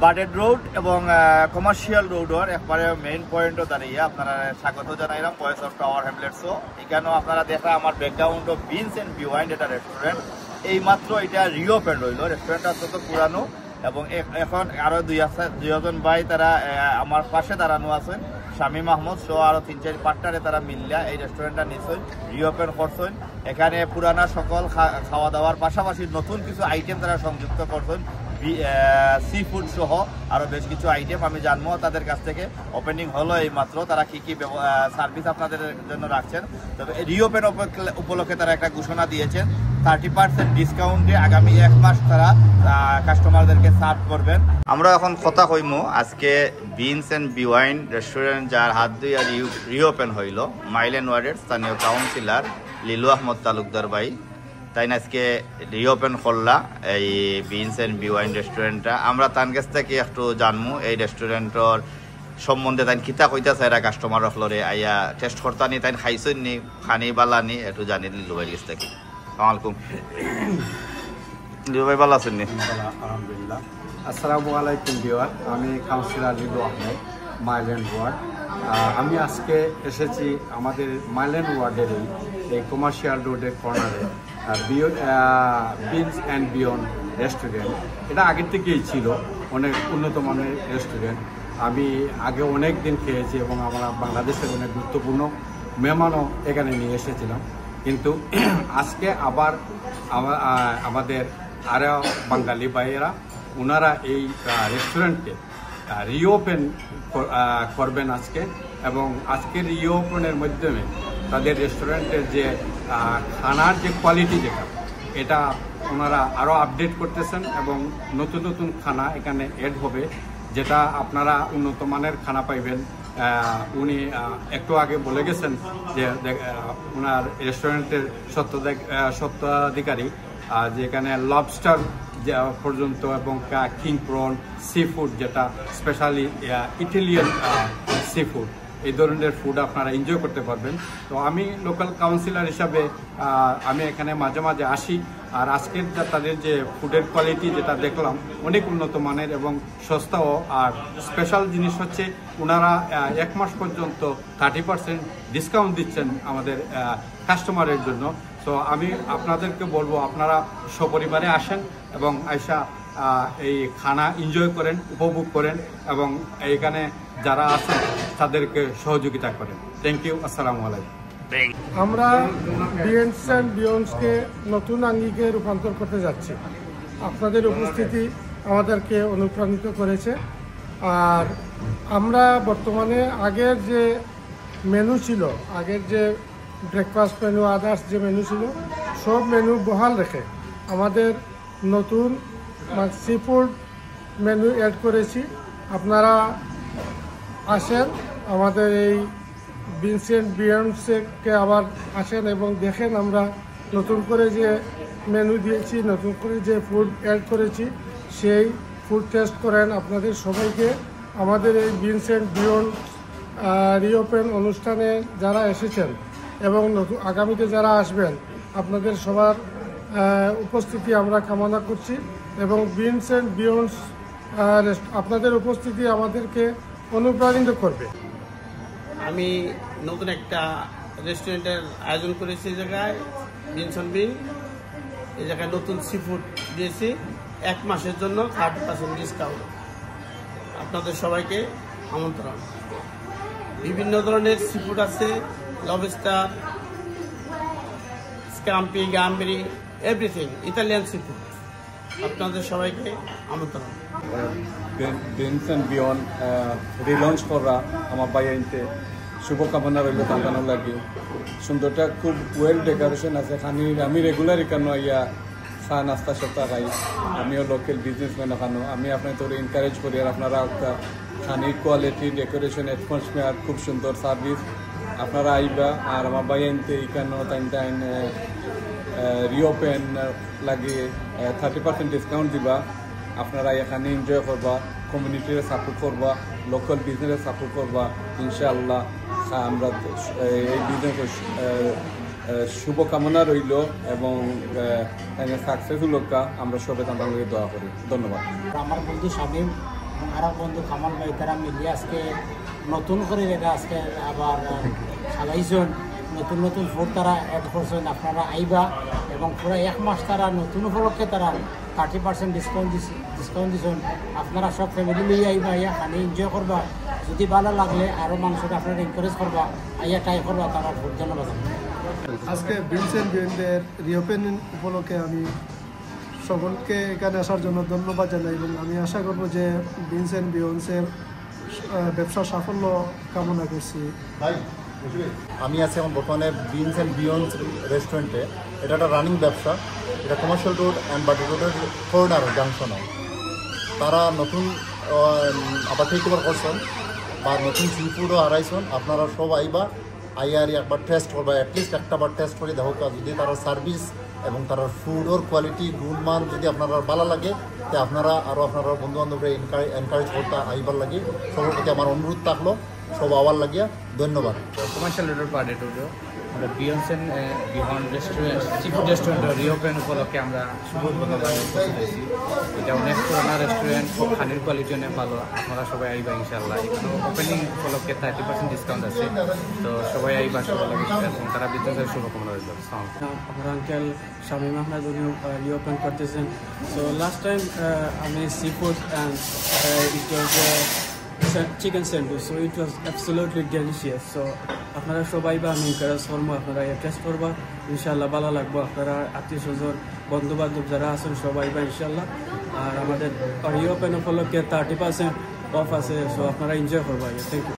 বাডেড road এবং commercial রোডর একবারে main পয়েন্টও দাঁড়িয়ে আপনারা স্বাগত জানাইলাম ভয়েস অফ টাওয়ার হ্যামলেটসও। এখানেও আপনারা দেখা আমার ব্যাকগ্রাউন্ড অফ বিনস অ্যান্ড বিওয়াইন্ড এটা রেস্টুরেন্ট, এইমাত্র এটা রিওপেন রইল। রেস্টুরেন্টটা অত্যন্ত পুরানো এবং এখন আরও দুইজন ভাই তারা আমার পাশে দাঁড়ানো আছেন, শামীম আহমদ সহ আরও 3-4 পার্টনারে তারা মিলিয়া এই রেস্টুরেন্টটা নিশ্চয় রিওপেন করছেন। এখানে পুরানা সকল খাওয়া দাওয়ার পাশাপাশি নতুন কিছু আইটেম তারা সংযুক্ত করছেন, সি ফুড সহ আরও বেশ কিছু আইটেম আমি জানবো তাদের কাছ থেকে। ওপেনিং হলো এই মাত্র, তারা কী কী সার্ভিস আপনাদের জন্য রাখছেন। তবে রিওপেন উপলক্ষে তারা একটা ঘোষণা দিয়েছেন 30% ডিসকাউন্টে আগামী 1 মাস তারা কাস্টমারদেরকে সার্ভ করবেন। আমরা এখন কথা কইমু আজকে বিনস অ্যান্ড বিওয়াইন রেস্টুরেন্ট যার হাত দিয়ে রিওপেন হইল মাইলেন ওয়ার্ডের স্থানীয় কাউন্সিলর লিলু আহমদ তালুকদার ভাই, তাই না আজকে রিওপেন করলা এই বিনস অ্যান্ড বিওয়াইন রেস্টুরেন্টটা। আমরা তার কাছ থেকে একটু জানবো এই রেস্টুরেন্টর সম্বন্ধে, তাই কিতা কইতাছে এরা কাস্টমার ফ্লোরে আইয়া টেস্ট করতানি, তাই খাইছেন নি খানি বালানি একটু জানি লিলু ভাইয়ের কাছ থেকে। আসসালামাইকুম লিলু ভাই, ভালো আছেন নি? আলহামদুলিল্লাহ। আসসালামু আলাইকুম ভিউয়ার, আমি কাউন্সিলর লিলু আহমেদ, মাইল্যান্ড ওয়ার্ড। আমি আজকে এসেছি আমাদের মাইল্যান্ড ওয়ার্ডের এই কমার্শিয়াল রোডের কর্নারে বিনস অ্যান্ড বিয়ন্ড রেস্টুরেন্ট। এটা আগের থেকেই ছিল অনেক উন্নত মানের রেস্টুরেন্ট। আমি আগে অনেক দিন খেয়েছি এবং আমরা বাংলাদেশের অনেক গুরুত্বপূর্ণ মেহমানও এখানে নিয়ে এসেছিলাম, কিন্তু আজকে আবার আমাদের আরও বাঙালি ভাইয়েরা ওনারা এই রেস্টুরেন্টকে রিওপেন করবেন আজকে, এবং আজকের রিওপেনের মাধ্যমে তাদের রেস্টুরেন্টের যে খানার যে কোয়ালিটি এটা ওনারা আরও আপডেট করতেছেন এবং নতুন নতুন খানা এখানে অ্যাড হবে, যেটা আপনারা উন্নত মানের খানা পাইবেন। উনি একটু আগে বলে গেছেন যে ওনার রেস্টুরেন্টের সত্ত্বাধিকারী যেখানে লবস্টার পর্যন্ত এবং কিং প্রন সি ফুড, যেটা স্পেশালি ইটালিয়ান সি ফুড, এই ধরনের ফুড আপনারা এনজয় করতে পারবেন। তো আমি লোকাল কাউন্সিলর হিসাবে আমি এখানে মাঝে মাঝে আসি, আর আজকের তাদের যে ফুডের কোয়ালিটি যেটা দেখলাম অনেক উন্নত মানের এবং সস্তাও। আর স্পেশাল জিনিস হচ্ছে ওনারা 1 মাস পর্যন্ত 30% ডিসকাউন্ট দিচ্ছেন আমাদের কাস্টমারের জন্য। তো আমি আপনাদেরকে বলবো আপনারা সপরিবারে আসেন এবং আইসা এই খানা এনজয় করেন, উপভোগ করেন এবং এখানে যারা আছেন তাদেরকে সহযোগিতা করেন। থ্যাংক ইউ, আসসালামু আলাইকুম। আমরা বিনস অ্যান্ড বিয়ন্ডসকে নতুন আঙ্গিকে রূপান্তর করতে যাচ্ছি। আপনাদের উপস্থিতি আমাদেরকে অনুপ্রাণিত করেছে। আর আমরা বর্তমানে আগের যে মেনু ছিল, আগের যে ব্রেকফাস্ট মেনু, আদার্স যে মেনু ছিল, সব মেনু বহাল রেখে আমাদের নতুন সি ফুড মেনু অ্যাড করেছি। আপনারা আসেন আমাদের এই বিনস অ্যান্ড বিয়ন্ডসকে আবার আসেন এবং দেখেন আমরা নতুন করে যে মেনু দিয়েছি, নতুন করে যে ফুড অ্যাড করেছি, সেই ফুড টেস্ট করেন। আপনাদের সবাইকে আমাদের এই বিনস অ্যান্ড বিয়ন্ড রিওপেন অনুষ্ঠানে যারা এসেছেন এবং আগামীতে যারা আসবেন আপনাদের সবার উপস্থিতি আমরা কামনা করছি, এবং বিনস অ্যান্ড বিয়ন্ডস আপনাদের উপস্থিতি আমাদেরকে অনুপ্রাণিত করবে। আমি নতুন একটা রেস্টুরেন্টের আয়োজন করেছি এই জায়গায়, বিনস অ্যান্ড বিন। এই জায়গায় নতুন সি ফুড দিয়েছি 1 মাসের জন্য 30% ডিসকাউন্ট। আপনাদের সবাইকে আমন্ত্রণ। বিভিন্ন ধরনের সি ফুড আছে, lobster, scampi, gamberi, everything Italian sea food. আপনাদের সবাইকে আমন্ত্রণ। বিনস অ্যান্ড বিয়ন্ড রিলঞ্চ করা আমার বাইরে শুভকামনা রইল তাঁতানোর লাগে। সুন্দরটা খুব ওয়েল ডেকোরেশন আছে। আমি রেগুলার এখানে ইয়া চা নাস্তা সপ্তাহ খাই। আমিও লোকাল বিজনেসম্যান এখানো। আমি আপনার তো এনকারেজ করি, আর আপনারা খানির কোয়ালিটি, ডেকোরেশন, অ্যাটমসফিয়ার, খুব সুন্দর সার্ভিস আপনারা আইবা। আর আমার বাইরে এখানে টাইম রিওপেন লাগে 30% ডিসকাউন্ট দিবা। আপনারা এখানে এনজয় করবা, কমিউনিটির সাপোর্ট করবা, লোকাল বিজনেসের সাপোর্ট করবা। ইনশাআল্লাহ আমরা এই বিজনেস শুভকামনা রইল এবং সাকসেসফুল হোক আমরা সবাই তাদের দোয়া করি। ধন্যবাদ। আমার বন্ধু শামীম এবং আরও বন্ধু কামাল ভাই তারা মিলিয়ে আজকে নতুন করে রেখা আজকে আবার সাজাইছেন, নতুন নতুন ফুড তারা অ্যাড করছেন। আপনারা আইবা এবং পুরো 1 মাস তারা নতুন উপলক্ষে তারা 30% ডিসকাউন্ট দিচ্ছেন। আপনারা সব ফ্যামিলি নিয়ে আইবা, আইয়া খানি এনজয় করবা। যদি ভালো লাগলে আরও মানুষকে আপনারা এনকারেজ করবা, আইয়া ট্রাই করবা তারা ফুড। ধন্যবাদ। আজকে বিনস অ্যান্ড বিয়ন্ডের রিওপেনিং উপলক্ষে আমি সকলকে এখানে আসার জন্য ধন্যবাদ জানাই এবং আমি আশা করব যে বিনস অ্যান্ড বিয়ন্সের ব্যবসার সাফল্য কামনা করছি। আমি আছি এখন বর্তমানে বিনস অ্যান্ড বিয়ন্স রেস্টুরেন্টে। এটা একটা রানিং ব্যবসা, এটা কমার্শিয়াল রোড অ্যান্ড বাটি রোডের কর্নার জাংশনে। তারা নতুন আবার টেক ওভার করছেন বা নতুন সি ফুডও হারাইছেন। আপনারা সব আইবা, আইয়ারি একবার টেস্ট করবা, অ্যাটলিস্ট একটাবার টেস্ট করে দেখো যদি তারা সার্ভিস এবং তার ফুডের কোয়ালিটি গুণমান যদি আপনারা ভালো লাগে তো আপনারা আরও আপনারা বন্ধু বান্ধবরা এনকারেজ করতে আইবার লাগে। সবার প্রতি আমার অনুরোধ থাকলো সব আবার লাগিয়া। ধন্যবাদ। কমার্শিয়াল রোডের পার্টি রোডও আমরা বিয়ন্স অ্যান্ড বিয়ন্ড রেস্টুরেন্ট সিফুড রেস্টুরেন্টের রিওপেন উপলক্ষে আমরা শুভ উদ্বোধন করেছি। এটা অনেক পুরোনো রেস্টুরেন্ট, খানির কোয়ালিটি অনেক ভালো। আপনারা সবাই আইবা ইনশাআল্লাহ। এখানে ওপেনিং উপলক্ষে 30% ডিসকাউন্ট আছে, তো সবাই আইবা, সবাই এবং তারা বিজনেসের শুভকামনা রইল। আমার আঙ্কেল শামীম আহমেদ উনি রিওপেন করতেছেন। সো লাস্ট টাইম আমি sea food and it was chicken sandwich, so it was absolutely delicious. So আপনারা সবাই বা আমি এনকারেজ করবো, আপনারা টেস্ট করবা, ইনশাআল্লাহ ভালো লাগবো। আপনারা আত্মীয় স্বজন বন্ধু বান্ধব যারা আছেন সবাই বা ইনশাআল্লাহ। আর আমাদের রিওপেন উপলক্ষে 30% অফ আছে, সো আপনারা এনজয় করবা। Thank you.